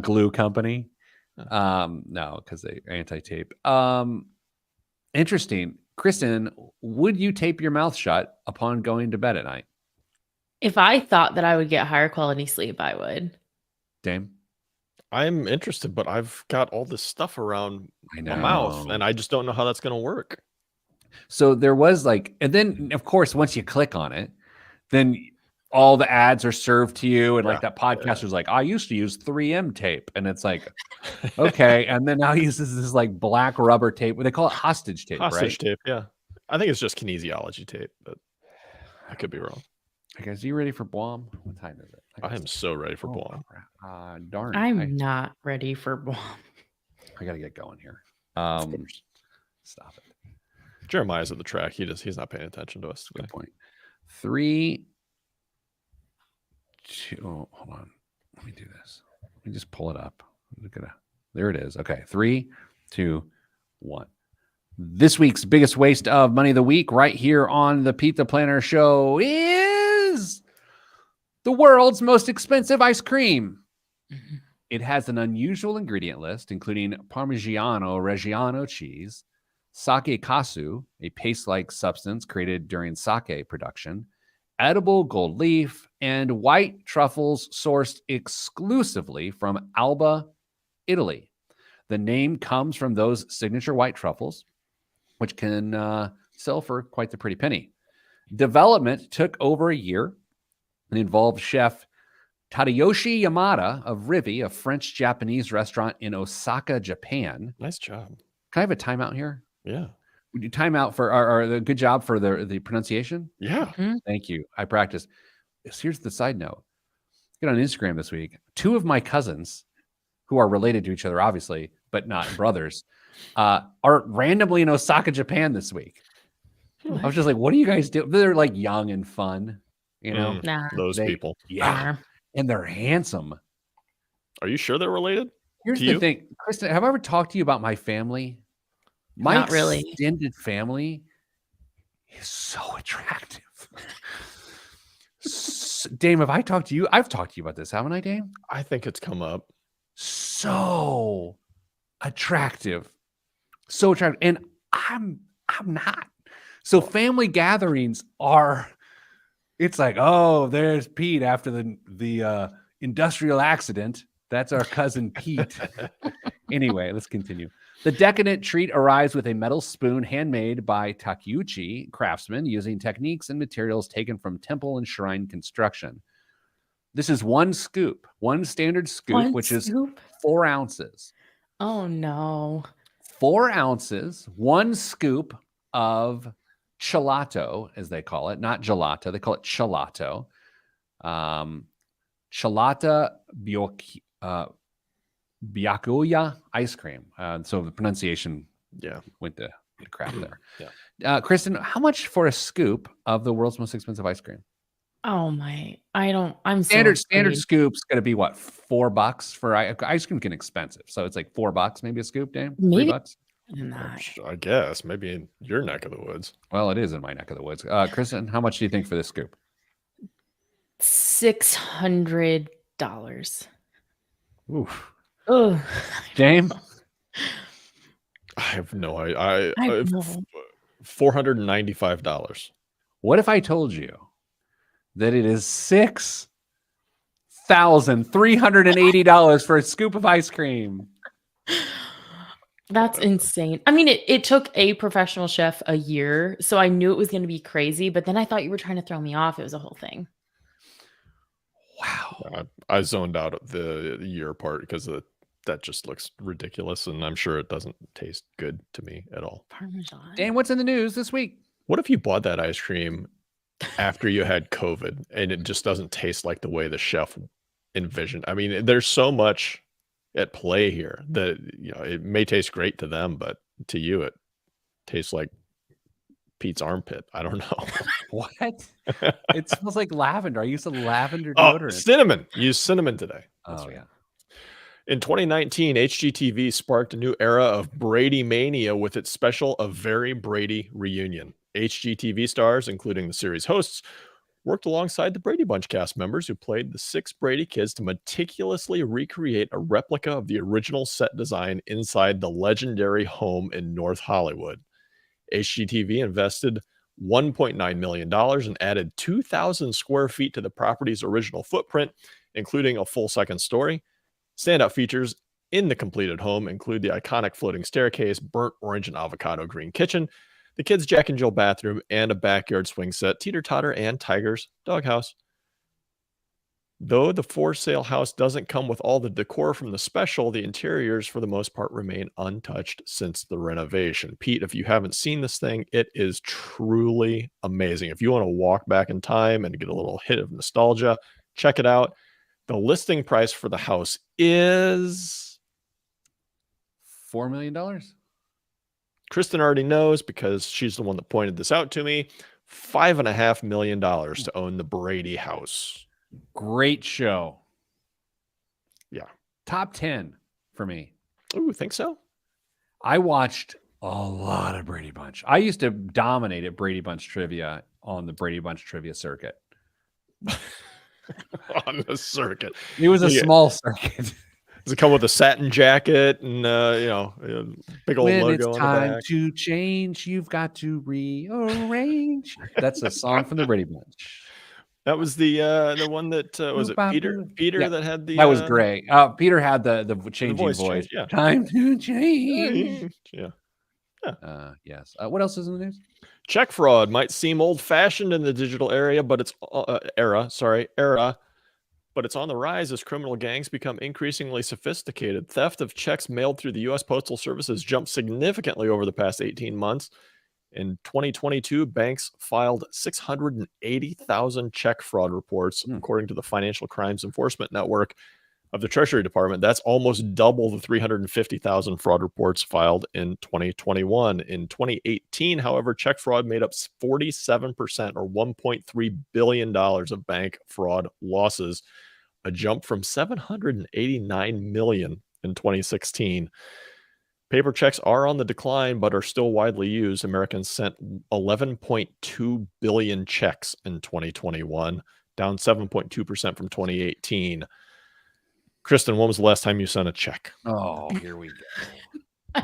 Glue company. No, because they anti-tape. Interesting. Kristen, would you tape your mouth shut upon going to bed at night? If I thought that I would get higher quality sleep, I would. Dame? I'm interested, but I've got all this stuff around I my mouth, and I just don't know how that's going to work. So there was and then of course, once you click on it, then all the ads are served to you, and like Yeah, that podcaster's like, I used to use 3M tape, and it's like, okay, and then now he uses this like black rubber tape. They call it hostage tape, Hostage right? tape. Yeah. I think it's just kinesiology tape, but I could be wrong. Okay, guys, are you ready for Blom? What time is it? I am so ready for Blom. Darn. I'm not ready for Blom. I got to get going here. finished. Stop it. Jeremiah's at the track. He's not paying attention to us today. Good point. 3, 2. Oh, hold on. Let me do this. Let me just pull it up. There it is. Okay. 3, 2, 1. This week's biggest waste of money of the week, right here on the Pete the Planner Show, is the world's most expensive ice cream. Mhm. It has an unusual ingredient list, including Parmigiano Reggiano cheese, sake kasu, a paste-like substance created during sake production, edible gold leaf, and white truffles sourced exclusively from Alba, Italy. The name comes from those signature white truffles, which can sell for quite the pretty penny. Development took over a year and involved chef Tadayoshi Yamada of Rivi, a French-Japanese restaurant in Osaka, Japan. Nice job. Can I have a timeout here? Yeah. Would you time out for or the good job for the pronunciation? Yeah. Thank you. I practiced. Here's the side note. Get on Instagram this week. 2 of my cousins, who are related to each other, obviously, but not brothers, are randomly in Osaka, Japan this week. I was just like, what do you guys do? They're like young and fun, you know? Nah. Those people. Yeah. And they're handsome. Are you sure they're related? Here's To the you? thing, Kristen, have I ever talked to you about my family? My Not really. extended family is so attractive. Dame, have I talked to you? I've talked to you about this, haven't I, Dame? I think it's come up. So attractive. So attractive. And I'm not. So family gatherings are, it's like, oh, there's Pete after the industrial accident. That's our cousin Pete. Anyway, let's continue. The decadent treat arrives with a metal spoon handmade by Takeuchi craftsmen using techniques and materials taken from temple and shrine construction. This is one scoop, one standard scoop, which is 4 ounces. Oh no. 4 ounces, 1 scoop of gelato, as they call it, not gelato. They call it gelato. Chelata Byakuya ice cream. So the pronunciation went to crap there. Yeah. Kristen, how much for a scoop of the world's most expensive ice cream? Oh my. I'm Standard so afraid. scoop's going to be what, $4 for ice cream? Can expensive. So it's like $4 maybe a scoop, Dame? Maybe. $3? Nah. I guess maybe in your neck of the woods. Well, it is in my neck of the woods. Kristen, how much do you think for this scoop? $600. Oof. Oh, Dame? I have no idea. I know. $495. What if I told you that it is $6,380 for a scoop of ice cream? That's insane. I mean, it took a professional chef a year, so I knew it was going to be crazy, but then I thought you were trying to throw me off. It was a whole thing. Wow. I zoned out at the year part because that just looks ridiculous, and I'm sure it doesn't taste good to me at all. Parmesan. Dan, what's in the news this week? What if you bought that ice cream after you had COVID and it just doesn't taste like the way the chef envisioned? I mean, there's so much at play here that it may taste great to them, but to you it tastes like Pete's armpit. I don't know. What? It smells like lavender. I used a lavender Oh, deodorant. cinnamon. Use cinnamon today. That's Oh, right. yeah. In 2019, HGTV sparked a new era of Brady mania with its special A Very Brady Reunion. HGTV stars, including the series hosts, worked alongside the Brady Bunch cast members who played the 6 Brady kids to meticulously recreate a replica of the original set design inside the legendary home in North Hollywood. HGTV invested $1.9 million and added 2,000 square feet to the property's original footprint, including a full second story. Standout features in the completed home include the iconic floating staircase, burnt orange and avocado green kitchen, the kids' Jack and Jill bathroom, and a backyard swing set, teeter-totter, and Tiger's doghouse. Though the for sale house doesn't come with all the decor from the special, the interiors for the most part remain untouched since the renovation. Pete, if you haven't seen this thing, it is truly amazing. If you want to walk back in time and get a little hit of nostalgia, check it out. The listing price for the house is $4 million. Kristen already knows because she's the one that pointed this out to me. $5.5 million to own the Brady house. Great show. Yeah. Top 10 for me. Ooh, think so? I watched a lot of Brady Bunch. I used to dominate at Brady Bunch trivia on the Brady Bunch trivia circuit. On the circuit. It was a Yeah. small circuit. Does it come with a satin jacket and big old When logo it's on the time back? to change, you've got to rearrange. That's a song from the Brady Bunch. That was the one that was it Peter Yeah, that had the That was great. Peter had the changing voice voice. change, yeah. Time to change. Yeah. Yes. What else is in the news? Check fraud might seem old-fashioned in the digital area, but it's era, but it's on the rise as criminal gangs become increasingly sophisticated. Theft of checks mailed through the U.S. Postal Service has jumped significantly over the past 18 months. In 2022, banks filed 680,000 check fraud reports, according to the Financial Crimes Enforcement Network of the Treasury Department. That's almost double the 350,000 fraud reports filed in 2021. In 2018, however, check fraud made up 47% or $1.3 billion of bank fraud losses, a jump from $789 million in 2016. Paper checks are on the decline, but are still widely used. Americans sent 11.2 billion checks in 2021, down 7.2% from 2018. Kristen, when was the last time you sent a check? Oh, here we go.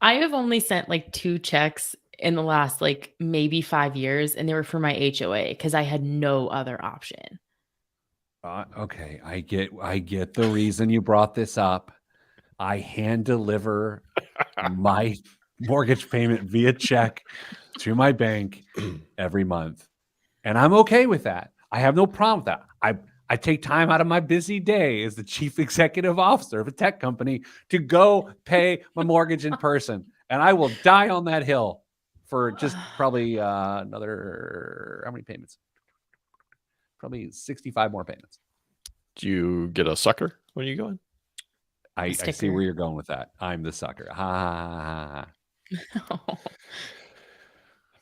I have only sent like 2 checks in the last like maybe 5 years, and they were for my HOA because I had no other option. Okay, I get the reason you brought this up. I hand deliver my mortgage payment via check to my bank every month, and I'm okay with that. I have no problem with that. I take time out of my busy day as the chief executive officer of a tech company to go pay my mortgage in person, and I will die on that hill for just probably another, how many payments? Probably 65 more payments. Do you get a sucker when you go in? I see where you're going with that. I'm the sucker. Ha ha ha ha.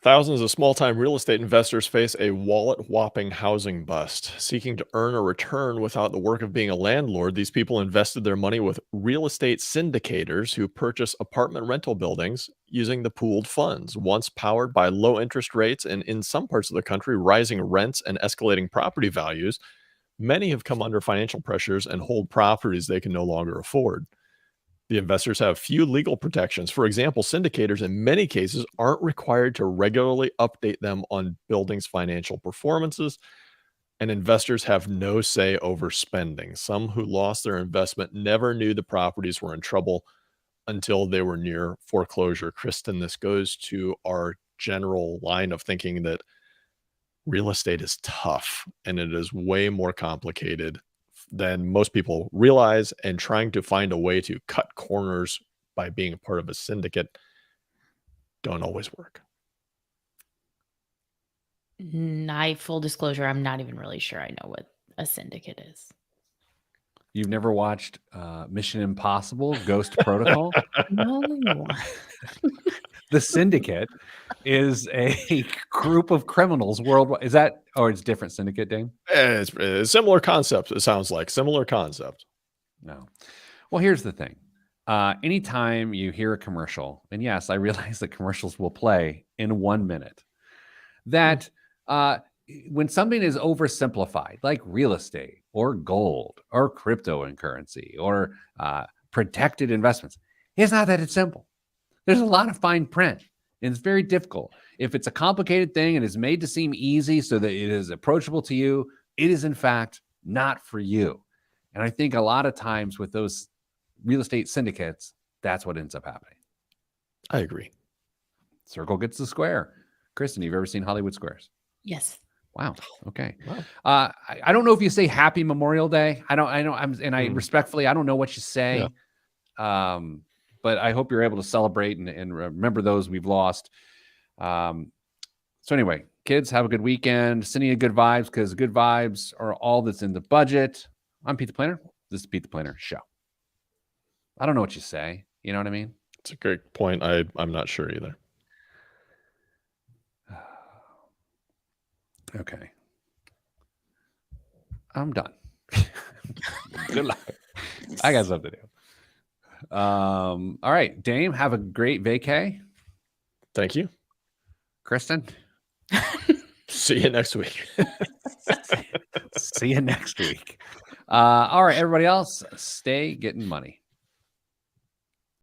Thousands of small-time real estate investors face a wallet-whopping housing bust. Seeking to earn a return without the work of being a landlord, these people invested their money with real estate syndicators who purchase apartment rental buildings using the pooled funds. Once powered by low interest rates and, in some parts of the country, rising rents and escalating property values, many have come under financial pressures and hold properties they can no longer afford. The investors have few legal protections. For example, syndicators in many cases aren't required to regularly update them on buildings' financial performances, and investors have no say over spending. Some who lost their investment never knew the properties were in trouble until they were near foreclosure. Kristen, this goes to our general line of thinking that real estate is tough and it is way more complicated than most people realize, and trying to find a way to cut corners by being a part of a syndicate don't always work. Full disclosure, I'm not even really sure I know what a syndicate is. You've never watched Mission Impossible Ghost Protocol? No. The Syndicate is a group of criminals worldwide. Is that, or it's different syndicate, Dame? It's a similar concept. It sounds like similar concept. No. Well, here's the thing. Anytime you hear a commercial, and yes, I realize that commercials will play in 1 minute, that when something is oversimplified, like real estate or gold or cryptocurrency or protected investments, it's not that it's simple. There's a lot of fine print, and it's very difficult. If it's a complicated thing and is made to seem easy so that it is approachable to you, it is in fact not for you. And I think a lot of times with those real estate syndicates, that's what ends up happening. I agree. Circle gets the square. Kristen, have you ever seen Hollywood Squares? Yes. Wow. Okay. Wow. I don't know if you say Happy Memorial Day. I respectfully, I don't know what you say. But I hope you're able to celebrate and remember those we've lost. So anyway, kids, have a good weekend. Sending you good vibes because good vibes are all that's in the budget. I'm Pete the Planner. This is Pete the Planner Show. I don't know what you say. You know what I mean? It's a great point. I'm not sure either. Okay. I'm done. Good luck. I got something to do. All right, Dame, have a great vacay. Thank you. Kristen, See you next week. see you next week. All right, everybody else, stay getting money.